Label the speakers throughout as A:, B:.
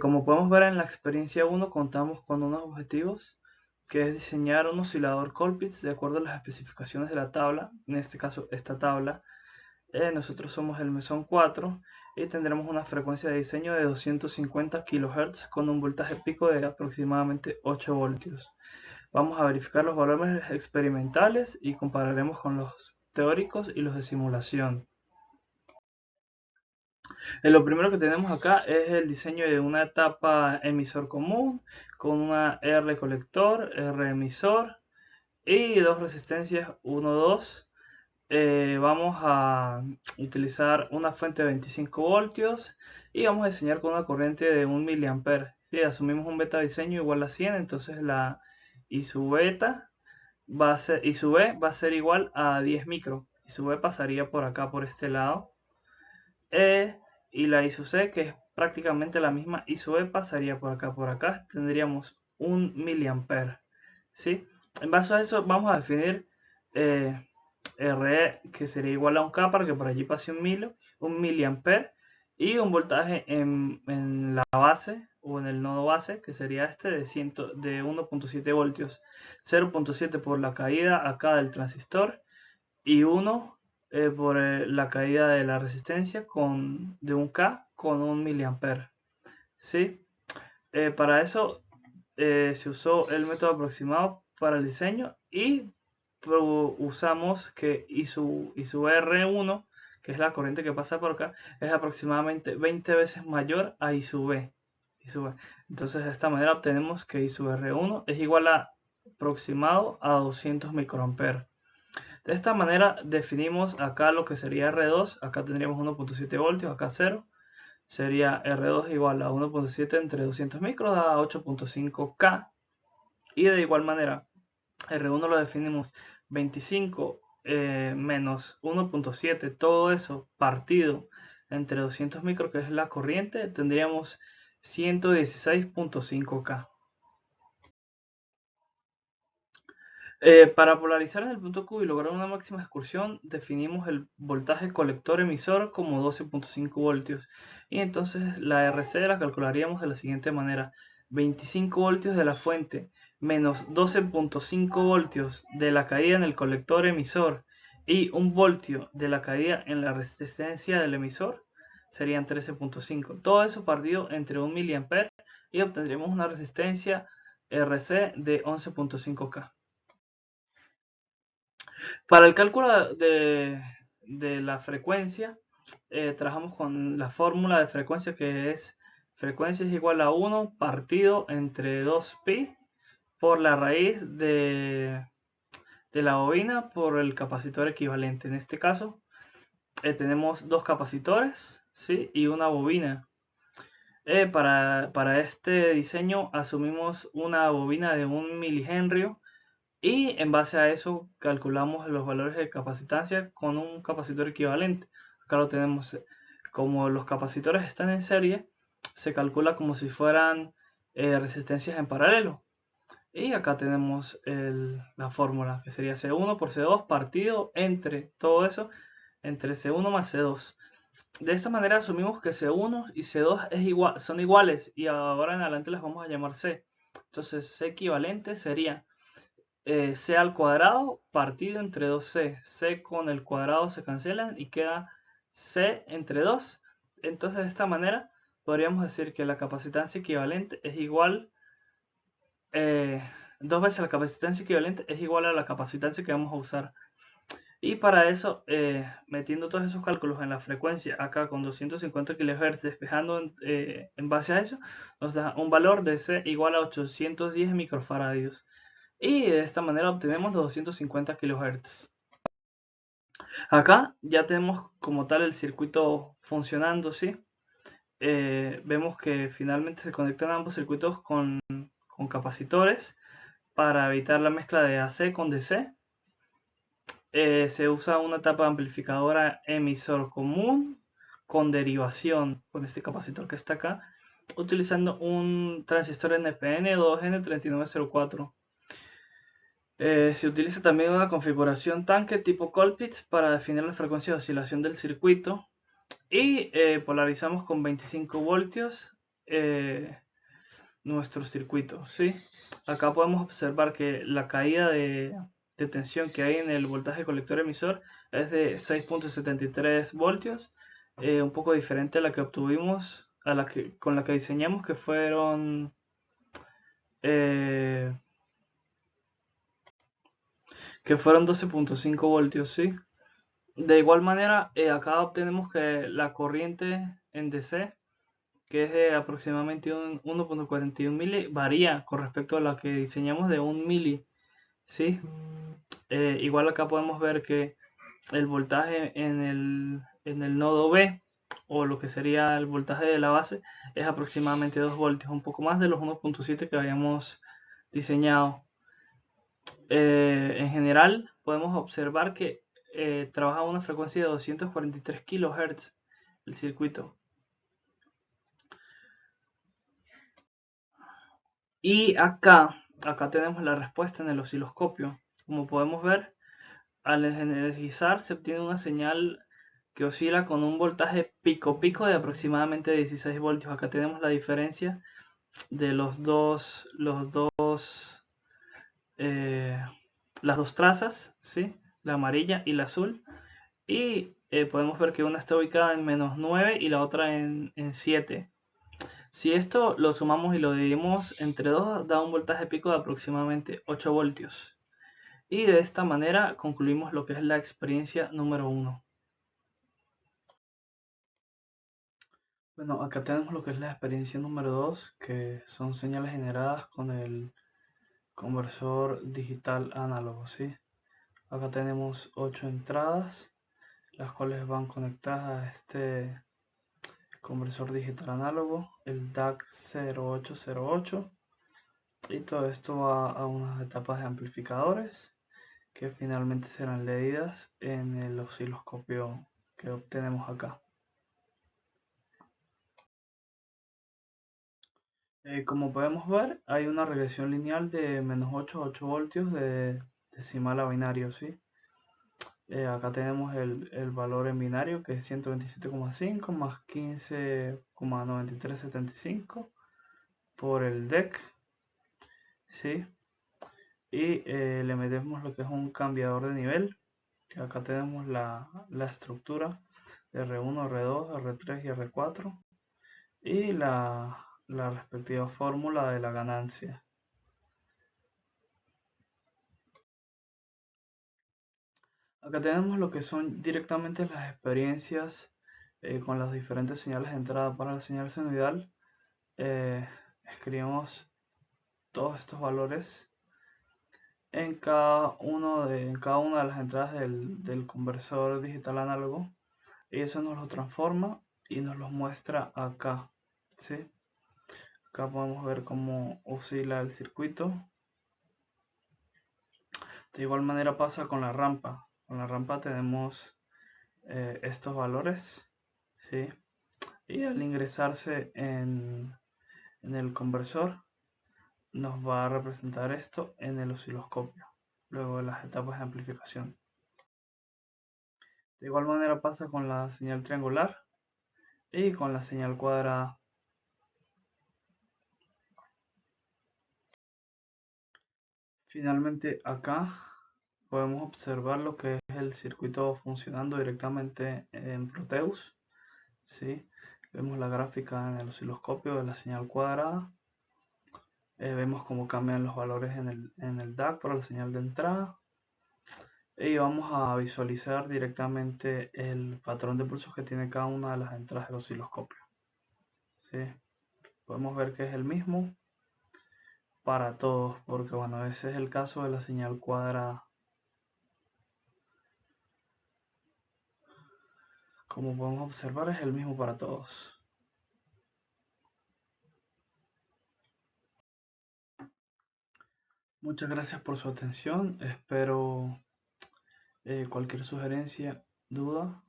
A: Como podemos ver en la experiencia 1, contamos con unos objetivos, que es diseñar un oscilador Colpitts de acuerdo a las especificaciones de la tabla, en este caso esta tabla. Nosotros somos el mesón 4 y tendremos una frecuencia de diseño de 250 kHz con un voltaje pico de aproximadamente 8 voltios. Vamos a verificar los valores experimentales y compararemos con los teóricos y los de simulación. Lo primero que tenemos acá es el diseño de una etapa emisor común con una R colector, R emisor y dos resistencias 1, 2. Vamos a utilizar una fuente de 25 voltios y vamos a diseñar con una corriente de 1 mA. Si asumimos un beta diseño igual a 100, entonces la I sub beta va a ser, I sub B va a ser igual a 10 micro. I sub B pasaría por acá, por este lado. Y la I sub C, que es prácticamente la misma I sub E, pasaría por acá, por acá. Tendríamos 1 mA. ¿Sí? En base a eso vamos a definir RE, que sería igual a un K para que por allí pase un miliampere, y un voltaje en la base o en el nodo base, que sería este de 1.7 voltios. 0.7 por la caída acá del transistor y 1 por la caída de la resistencia de un K con 1 miliampere. ¿Sí? Para eso se usó el método aproximado para el diseño y usamos que I sub R1, que es la corriente que pasa por acá, es aproximadamente 20 veces mayor a I sub B. Entonces de esta manera obtenemos que I sub R1 es igual a aproximado a 200 microamperes. De esta manera definimos acá lo que sería R2, acá tendríamos 1.7 voltios, acá 0. Sería R2 igual a 1.7 entre 200 micros a 8.5 K. Y de igual manera, R1 lo definimos 25 menos 1.7, todo eso partido entre 200 micros, que es la corriente, tendríamos 116.5 K. Para polarizar en el punto Q y lograr una máxima excursión, definimos el voltaje colector emisor como 12.5 voltios. Y entonces la RC la calcularíamos de la siguiente manera: 25 voltios de la fuente menos 12.5 voltios de la caída en el colector emisor y 1 voltio de la caída en la resistencia del emisor serían 13.5. Todo eso partido entre 1 mA y obtendríamos una resistencia RC de 11.5 K. Para el cálculo de la frecuencia, trabajamos con la fórmula de frecuencia, que es frecuencia es igual a 1 partido entre 2pi por la raíz de la bobina por el capacitor equivalente. En este caso, tenemos dos capacitores, ¿sí? Y una bobina. Para este diseño asumimos una bobina de 1 milihenry. Y en base a eso calculamos los valores de capacitancia con un capacitor equivalente. Acá lo tenemos. Como los capacitores están en serie, se calcula como si fueran resistencias en paralelo. Y acá tenemos la fórmula, que sería C1 por C2 partido entre todo eso, entre C1 más C2. De esta manera asumimos que C1 y C2 son iguales, y ahora en adelante las vamos a llamar C. Entonces C equivalente sería C al cuadrado partido entre 2C. C con el cuadrado se cancelan y queda C entre 2. Entonces de esta manera podríamos decir que la capacitancia equivalente es igual, dos veces la capacitancia equivalente es igual a la capacitancia que vamos a usar. Y para eso, metiendo todos esos cálculos en la frecuencia acá con 250 kHz, despejando en base a eso, nos da un valor de C igual a 810 microfaradios. Y de esta manera obtenemos los 250 kHz. Acá ya tenemos como tal el circuito funcionando, ¿sí? Vemos que finalmente se conectan ambos circuitos con capacitores para evitar la mezcla de AC con DC. Se usa una etapa amplificadora emisor común con derivación con este capacitor que está acá, utilizando un transistor NPN 2N3904. Se utiliza también una configuración tanque tipo Colpitts para definir la frecuencia de oscilación del circuito, y polarizamos con 25 voltios nuestro circuito, ¿sí? Acá podemos observar que la caída de tensión que hay en el voltaje colector emisor es de 6.73 voltios, un poco diferente a la que obtuvimos, con la que diseñamos, que fueron 12.5 voltios, ¿sí? De igual manera, acá obtenemos que la corriente en DC, que es de aproximadamente 1.41 mili, varía con respecto a la que diseñamos de 1 mili, ¿sí? Igual acá podemos ver que el voltaje en el nodo B, o lo que sería el voltaje de la base, es aproximadamente 2 voltios, un poco más de los 1.7 que habíamos diseñado. En general, podemos observar que trabaja a una frecuencia de 243 kHz el circuito. Y acá tenemos la respuesta en el osciloscopio. Como podemos ver, al energizar se obtiene una señal que oscila con un voltaje pico de aproximadamente 16 voltios. Acá tenemos la diferencia de las dos trazas, ¿sí? La amarilla y la azul. Y podemos ver que una está ubicada en -9 y la otra en 7. Si esto lo sumamos y lo dividimos entre 2, da un voltaje pico de aproximadamente 8 voltios. Y de esta manera concluimos lo que es la experiencia número 1. Bueno, acá tenemos lo que es la experiencia número 2, que son señales generadas con el conversor digital análogo, ¿sí? Acá tenemos 8 entradas, las cuales van conectadas a este conversor digital análogo, el DAC 0808, y todo esto va a unas etapas de amplificadores que finalmente serán leídas en el osciloscopio que obtenemos acá. Como podemos ver, hay una regresión lineal de -8 a 8 voltios de decimal a binario, ¿sí? Acá tenemos el valor en binario, que es 127,5 más 15,9375 por el DEC, ¿sí? Y le metemos lo que es un cambiador de nivel, que acá tenemos la estructura de R1, R2, R3 y R4, y la respectiva fórmula de la ganancia. Acá tenemos lo que son directamente las experiencias con las diferentes señales de entrada para la señal senoidal. Escribimos todos estos valores en cada una de las entradas del conversor digital análogo, y eso nos lo transforma y nos los muestra acá, ¿sí? Acá podemos ver cómo oscila el circuito. De igual manera pasa con la rampa. Con la rampa tenemos estos valores, ¿sí? Y al ingresarse en el conversor nos va a representar esto en el osciloscopio, luego de las etapas de amplificación. De igual manera pasa con la señal triangular y con la señal cuadrada. Finalmente acá podemos observar lo que es el circuito funcionando directamente en Proteus, ¿sí? Vemos la gráfica en el osciloscopio de la señal cuadrada. Vemos cómo cambian los valores en el DAC para la señal de entrada. Y vamos a visualizar directamente el patrón de pulsos que tiene cada una de las entradas del osciloscopio, ¿sí? Podemos ver que es el mismo para todos, porque bueno, ese es el caso de la señal cuadrada. Como podemos observar, es el mismo para todos. Muchas gracias por su atención. Espero cualquier sugerencia, duda,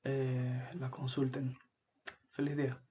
A: la consulten. Feliz día.